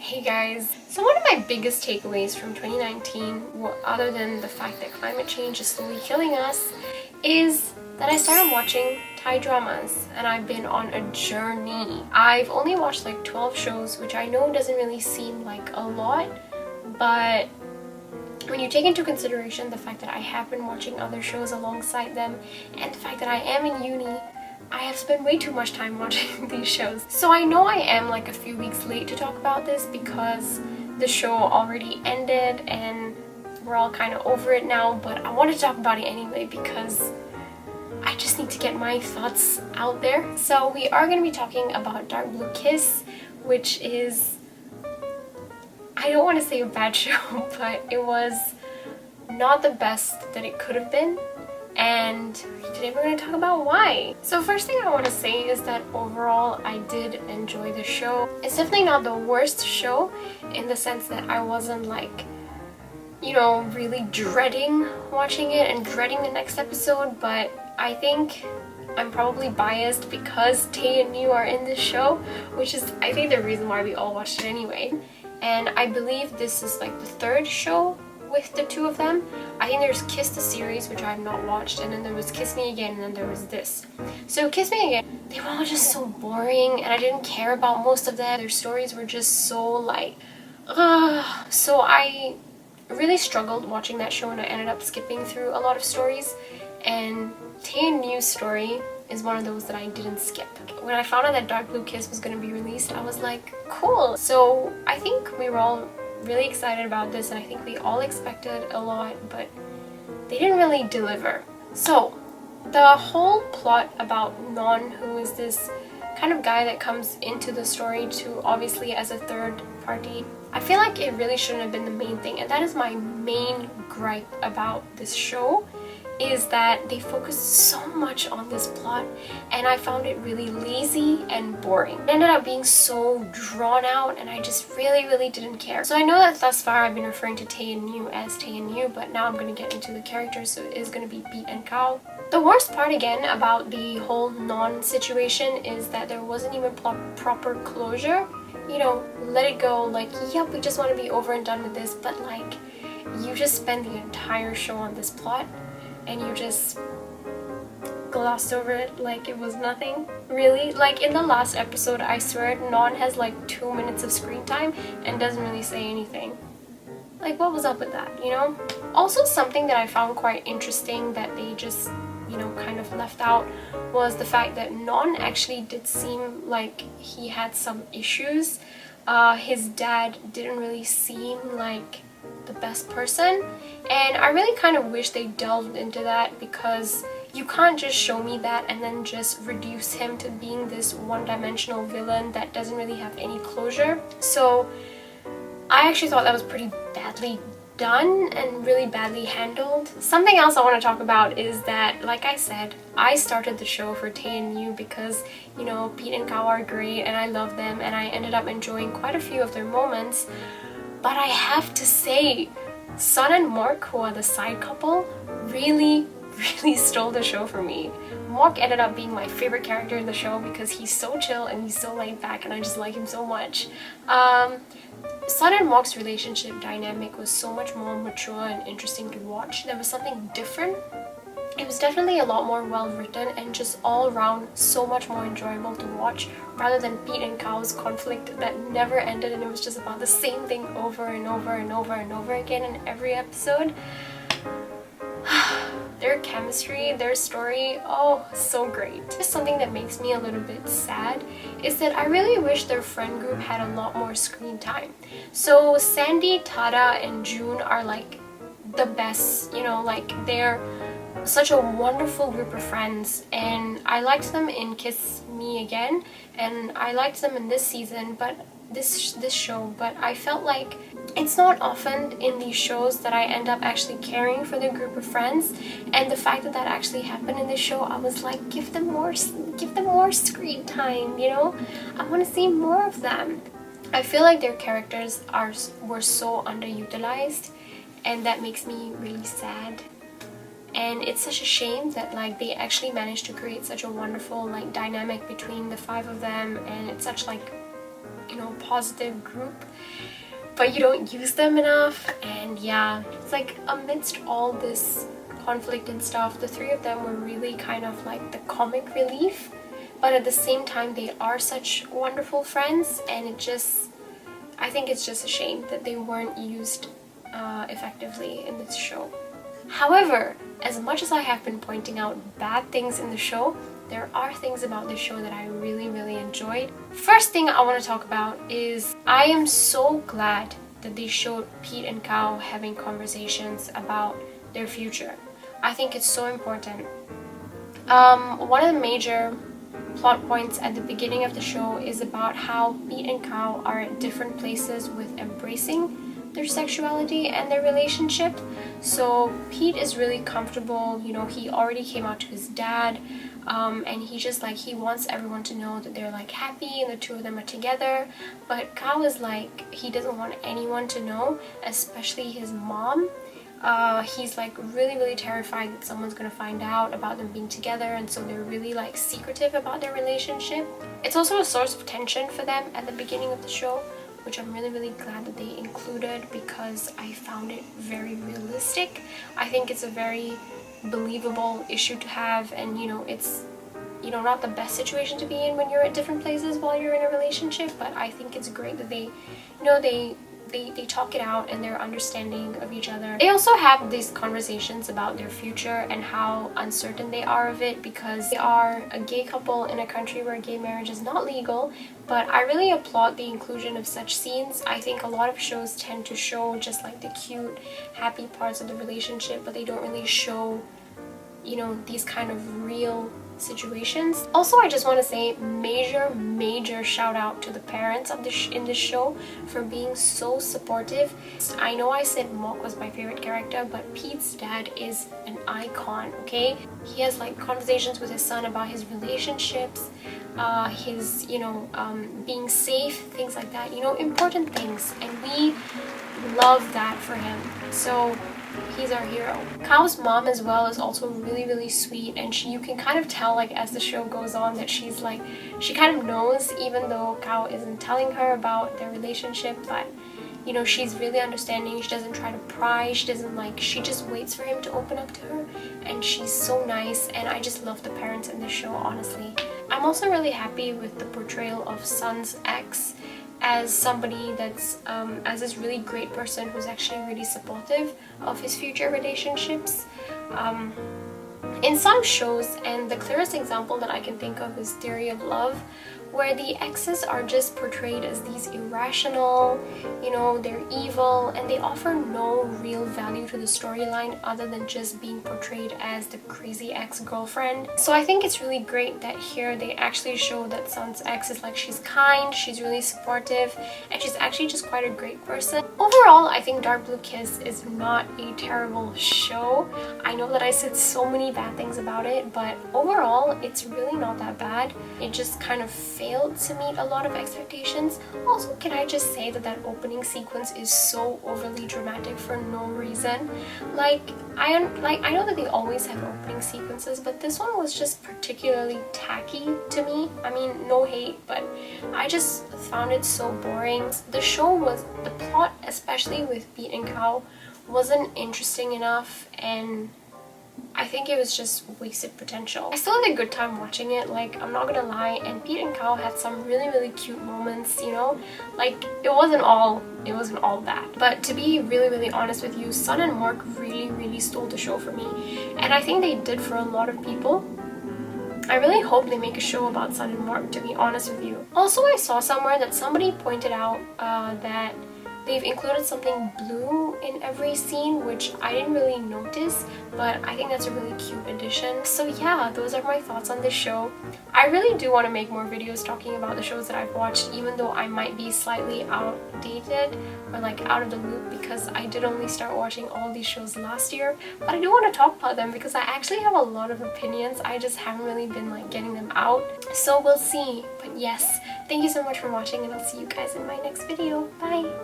Hey guys, so one of my biggest takeaways from 2019, other than the fact that climate change is slowly killing us, is that I started watching Thai dramas and I've been on a journey. I've only watched like 12 shows, which I know doesn't really seem like a lot, but when you take into consideration the fact that I have been watching other shows alongside them and the fact that I am in uni, I have spent way too much time watching these shows. So I know I am like a few weeks late to talk about this because the show already ended and we're all kind of over it now, but I wanted to talk about it anyway because I just need to get my thoughts out there. So we are going to be talking about Dark Blue Kiss, which is, I don't want to say a bad show, but it was not the best that it could have been. And today we're going to talk about why. So first thing I want to say is that overall I did enjoy the show. It's definitely not the worst show in the sense that I wasn't like, you know, really dreading watching it and dreading the next episode, but I think I'm probably biased because Tae and Yu are in this show, which is I think the reason why we all watched it anyway. And I believe this is like the third show with the two of them. I think there's Kiss the series, which I have not watched, and then there was Kiss Me Again, and then there was this. So Kiss Me Again, they were all just so boring and I didn't care about most of them. Their stories were just so like, ugh. So I really struggled watching that show and I ended up skipping through a lot of stories, and Tae and Yu's story is one of those that I didn't skip. When I found out that Dark Blue Kiss was going to be released, I was like, cool. So I think we were all really excited about this and I think we all expected a lot, but they didn't really deliver. So the whole plot about Non, who is this kind of guy that comes into the story to obviously as a third party, I feel like it really shouldn't have been the main thing, and that is my main gripe about this show, is that they focus so much on this plot and I found it really lazy and boring. It ended up being so drawn out and I just really didn't care. So I know that thus far I've been referring to Tae and Yu as Tae and Yu, but now I'm going to get into the characters, so it is going to be Beat and Kao. The worst part again about the whole Non situation is that there wasn't even proper closure. You know, let it go, like, yep, we just want to be over and done with this, but like, you just spend the entire show on this plot and you just glossed over it like it was nothing, really. Like in the last episode, I swear Non has like 2 minutes of screen time and doesn't really say anything. Like, what was up with that, you know? Also, something that I found quite interesting that they just, you know, kind of left out was the fact that Non actually did seem like he had some issues. His dad didn't really seem like the best person, and I really kind of wish they delved into that, because you can't just show me that and then just reduce him to being this one-dimensional villain that doesn't really have any closure. So I actually thought that was pretty badly done and really badly handled. Something else I want to talk about is that, like I said, I started the show for Tae and Yu because, you know, Pete and Kao are great and I love them and I ended up enjoying quite a few of their moments. But I have to say, Sun and Mork, who are the side couple, really stole the show for me. Mork ended up being my favorite character in the show because he's so chill and he's so laid back and I just like him so much. Sun and Mork's relationship dynamic was so much more mature and interesting to watch. There was something different. It was definitely a lot more well written and just all around so much more enjoyable to watch, rather than Pete and Kao's conflict that never ended and it was just about the same thing over and over and over and over again in every episode. Their chemistry, their story, oh, so great. Just something that makes me a little bit sad is that I really wish their friend group had a lot more screen time. So Sandy, Tada, and June are like the best, you know, like they're such a wonderful group of friends, and I liked them in Kiss Me Again and I liked them in this season, but this show, but I felt like it's not often in these shows that I end up actually caring for the group of friends, and the fact that that actually happened in this show, I was like, give them more screen time, you know? I want to see more of them. I feel like their characters were so underutilized, and that makes me really sad. And it's such a shame that like they actually managed to create such a wonderful like dynamic between the five of them, and it's such like positive group, but you don't use them enough. And yeah, it's like amidst all this conflict and stuff, the three of them were really kind of like the comic relief, but at the same time they are such wonderful friends, and I think it's just a shame that they weren't used effectively in this show. However, as much as I have been pointing out bad things in the show, there are things about this show that I really, really enjoyed. First thing I want to talk about is I am so glad that they showed Pete and Kao having conversations about their future. I think it's so important. One of the major plot points at the beginning of the show is about how Pete and Kao are at different places with embracing their sexuality and their relationship. So Pete is really comfortable, he already came out to his dad, and he wants everyone to know that they're like happy and the two of them are together. But Kao is like, he doesn't want anyone to know, especially his mom. He's like really, really terrified that someone's gonna find out about them being together, and so they're really like secretive about their relationship. It's also a source of tension for them at the beginning of the show, which I'm really, really glad that they included because I found it very realistic. I think it's a very believable issue to have, and it's not the best situation to be in when you're at different places while you're in a relationship, but I think it's great that they talk it out and they're understanding of each other. They also have these conversations about their future and how uncertain they are of it, because they are a gay couple in a country where gay marriage is not legal. But I really applaud the inclusion of such scenes. I think a lot of shows tend to show just like the cute, happy parts of the relationship, but they don't really show, these kind of real situations. Also, I just want to say major shout out to the parents of in this show for being so supportive. I know I said Mok was my favorite character, but Pete's dad is an icon, okay? He has like conversations with his son about his relationships, his being safe, things like that, important things, and we love that for him. So he's our hero. Kao's mom as well is also really, really sweet, and you can kind of tell like as the show goes on that she kind of knows, even though Kao isn't telling her about their relationship, but she's really understanding. She doesn't try to pry, she just waits for him to open up to her, and she's so nice, and I just love the parents in this show, honestly. I'm also really happy with the portrayal of Sun's ex as somebody that's as this really great person who's actually really supportive of his future relationships. In some shows, and the clearest example that I can think of is Theory of Love, where the exes are just portrayed as these irrational, they're evil, and they offer no real value to the storyline other than just being portrayed as the crazy ex-girlfriend. So I think it's really great that here they actually show that Sun's ex is like, she's kind, she's really supportive, and she's actually just quite a great person. Overall, I think Dark Blue Kiss is not a terrible show. I know that I said so many bad things about it, but overall, it's really not that bad. It just kind of failed to meet a lot of expectations. Also, can I just say that opening sequence is so overly dramatic for no reason. I know that they always have opening sequences, but this one was just particularly tacky to me. I mean, no hate, but I just found it so boring. The plot, especially with Pete and Kao, wasn't interesting enough, and I think it was just wasted potential. I still had a good time watching it, I'm not gonna lie, and Pete and Kao had some really, really cute moments, it wasn't all bad. But to be really, really honest with you, Sun and Mark really, really stole the show for me, and I think they did for a lot of people. I really hope they make a show about Sun and Mark, to be honest with you. Also, I saw somewhere that somebody pointed out that they've included something blue in every scene, which I didn't really notice, but I think that's a really cute addition. So yeah, those are my thoughts on this show. I really do want to make more videos talking about the shows that I've watched, even though I might be slightly outdated or out of the loop, because I did only start watching all these shows last year. But I do want to talk about them because I actually have a lot of opinions. I just haven't really been getting them out. So we'll see. But yes, thank you so much for watching, and I'll see you guys in my next video. Bye!